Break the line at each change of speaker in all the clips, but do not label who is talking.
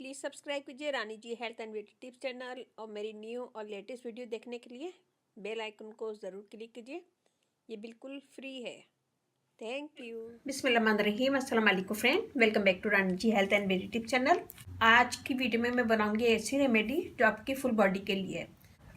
Please subscribe कीजिए Rani ji health and beauty tips channel और मेरी न्यू और लेटेस्ट वीडियो देखने के लिए बेल आइकन को ज़रूर क्लिक कीजिए। ये बिल्कुल फ्री है। Thank you. बिस्मिल्लाहिर्रहमानिर्रहीम। अस्सलाम वालेकुम friend, welcome back to Rani ji health and beauty tips channel. आज की वीडियो में मैं बनाऊंगी ऐसी रेमेडी जो आपकी फुल बॉडी के लिए है।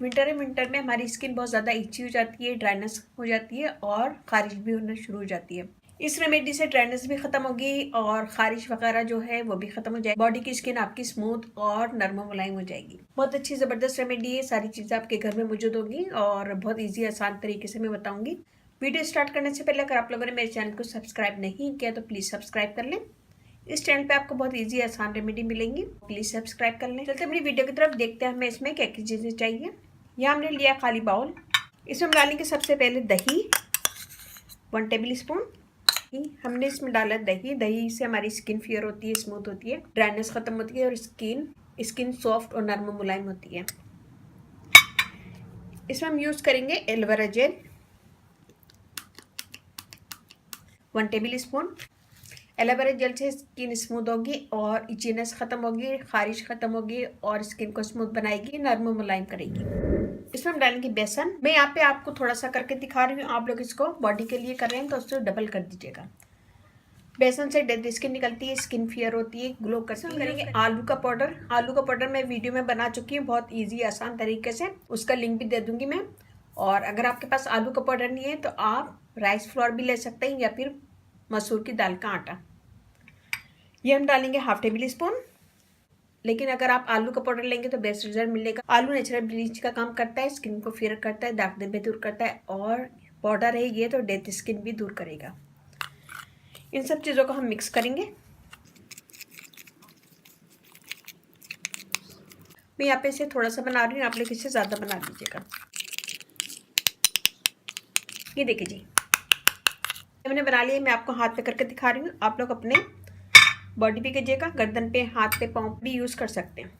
विंटर में हमारी स्किन बहुत ज़्यादा इची हो जाती है, ड्राइनेस हो जाती है और खारिश भी होना शुरू हो जाती है। इस रेमेडी से ड्राइनेस भी खत्म होगी और खारिश वगैरह जो है वो भी खत्म हो जाएगी। बॉडी की स्किन आपकी स्मूथ और नरम मुलायम हो जाएगी। बहुत अच्छी ज़बरदस्त रेमेडी है। सारी चीज़ें आपके घर में मौजूद होगी और बहुत ईजी आसान तरीके से मैं बताऊंगी। वीडियो स्टार्ट करने से पहले अगर आप लोगों ने मेरे चैनल को सब्सक्राइब नहीं किया तो प्लीज़ सब्सक्राइब कर लें। इस चैनल पे आपको बहुत ईजी आसान रेमेडी मिलेंगी, प्लीज़ सब्सक्राइब कर लें। चलते अपनी वीडियो की तरफ, देखते हैं हमें इसमें क्या क्या चीज़ें चाहिए। यहाँ हमने लिया खाली बाउल। इसमें हम डालेंगे सबसे पहले दही 1 टेबल स्पून। हमने इसमें डाला दही। दही से हमारी स्किन फेयर होती है, स्मूथ होती है, ड्राइनेस खत्म होती है और स्किन सॉफ्ट और नरम मुलायम होती है। इसमें हम यूज़ करेंगे aloe vera gel 1 table spoon. Aloe vera gel से स्किन स्मूथ होगी और इचीनेस खत्म होगी, खारिश खत्म होगी और स्किन को स्मूथ बनाएगी, नरम मुलायम करेगी। इसमें हम डालेंगे बेसन। मैं यहाँ पे आपको थोड़ा सा करके दिखा रही हूँ, आप लोग इसको बॉडी के लिए कर रहे हैं तो उसको डबल कर दीजिएगा। बेसन से डेड स्किन निकलती है, स्किन फेयर होती है, ग्लो करती है। करेंगे आलू का पाउडर। आलू का पाउडर मैं वीडियो में बना चुकी हूँ बहुत इजी आसान तरीके से, उसका लिंक भी दे दूंगी मैं। और अगर आपके पास आलू का पाउडर नहीं है तो आप राइस फ्लोर भी ले सकते हैं या फिर मसूर की दाल का आटा। ये हम डालेंगे 1/2 टेबल स्पून। लेकिन अगर आप आलू का पाउडर लेंगे तो बेस्ट रिजल्ट मिलेगा। आलू नेचुरल ब्लीच का काम करता है, स्किन को फेयर करता है, दाग धब्बे दूर करता है और पाउडर है ये तो डेड स्किन भी दूर करेगा। इन सब चीज़ों को हम मिक्स करेंगे। मैं यहाँ पे इसे थोड़ा सा बना रही हूँ, आप लोग इससे ज़्यादा बना लीजिएगा। ये देखिए जी, मैंने बना लिया। मैं आपको हाथ पे करके दिखा रही हूँ, आप लोग अपने बॉडी पे कीजिएगा, गर्दन पे, हाथ पे, पाँव भी यूज़ कर सकते हैं।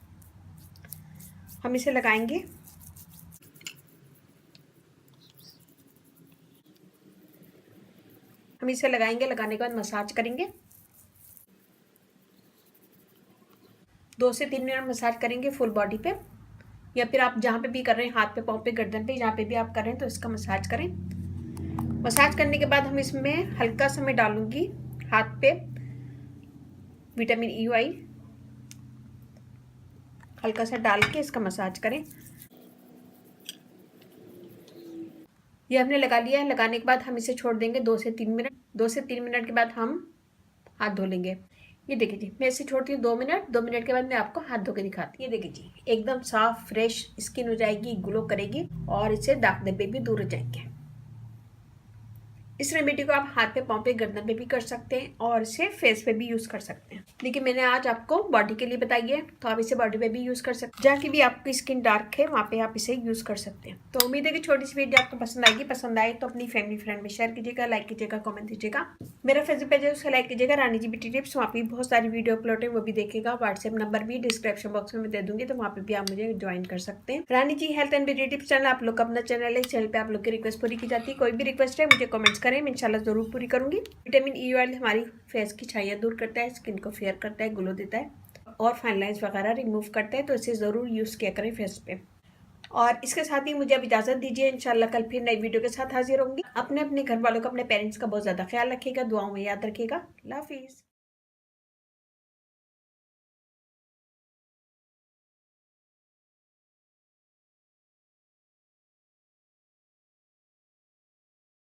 हम इसे लगाएंगे। हम इसे लगाएंगे, लगाने के बाद मसाज करेंगे। 2 से 3 मिनट मसाज करेंगे फुल बॉडी पे, या फिर आप जहाँ पे भी कर रहे हैं, हाथ पे, पाँव पे, गर्दन पे, जहाँ पे भी आप कर रहे हैं तो इसका मसाज करें। मसाज करने के बाद हम इसमें हल्का सा मैं डालूंगी हाथ पे विटामिन ई ऑयल, हल्का सा डाल के इसका मसाज करें। ये हमने लगा लिया है। लगाने के बाद हम इसे छोड़ देंगे 2 से 3 मिनट। 2 से 3 मिनट के बाद हम हाथ धो लेंगे। ये देखिए जी, मैं इसे छोड़ती हूँ 2 मिनट। 2 मिनट के बाद मैं आपको हाथ धो के दिखाती हूँ। ये देखिए जी, एकदम साफ फ्रेश स्किन हो जाएगी, ग्लो करेगी और इससे दाग धब्बे भी दूर हो जाएंगे। इस रेमेडी को आप हाथ पे, पाँव पे, गर्दन पे भी कर सकते हैं और इसे फेस पे भी यूज कर सकते हैं। लेकिन मैंने आज आपको बॉडी के लिए बताई है तो आप इसे बॉडी पे भी यूज कर सकते हैं। जहाँ की भी आपकी स्किन डार्क है वहाँ पे आप इसे यूज कर सकते हैं। तो उम्मीद है कि छोटी सी वीडियो आपको पसंद आएगी। पसंद आए तो अपनी फैमिली फ्रेंड में शेयर कीजिएगा, लाइक कीजिएगा, कमेंट दीजिएगा। मेरा फेसबुक पेज है उसका लाइक कीजिएगा, रानी जी ब्यूटी टिप्स। वहाँ पे बहुत सारी वीडियो अपलोड है, वो भी देखेगा। व्हाट्सएप नंबर भी डिस्क्रिप्शन बॉक्स में मैं दे दूंगी, तो वहाँ पे भी आप मुझे ज्वाइन कर सकते हैं। Rani ji health and beauty tips channel आप लोग का अपना चैनल है। इस चैनल पे आप लोग की रिक्वेस्ट पूरी की जाती है। कोई भी रिक्वेस्ट है मुझे कमेंट्स करें, मैं इंशाल्लाह जरूर पूरी करूंगी। विटामिन ई ऑयल हमारी फेस की छाइयाँ दूर करता है, स्किन को फेयर करता है, ग्लो देता है और फाइन लाइंस वगैरह रिमूव करता है, तो इसे ज़रूर यूज़ किया करें फेस पे। और इसके साथ ही मुझे अब इजाज़त दीजिए। इंशाल्लाह कल फिर नई वीडियो के साथ हाजिर होंगी। अपने घर वालों का, अपने पेरेंट्स का बहुत ज़्यादा ख्याल रखिएगा, दुआओं में याद रखिएगा। अल्लाह हाफिज़।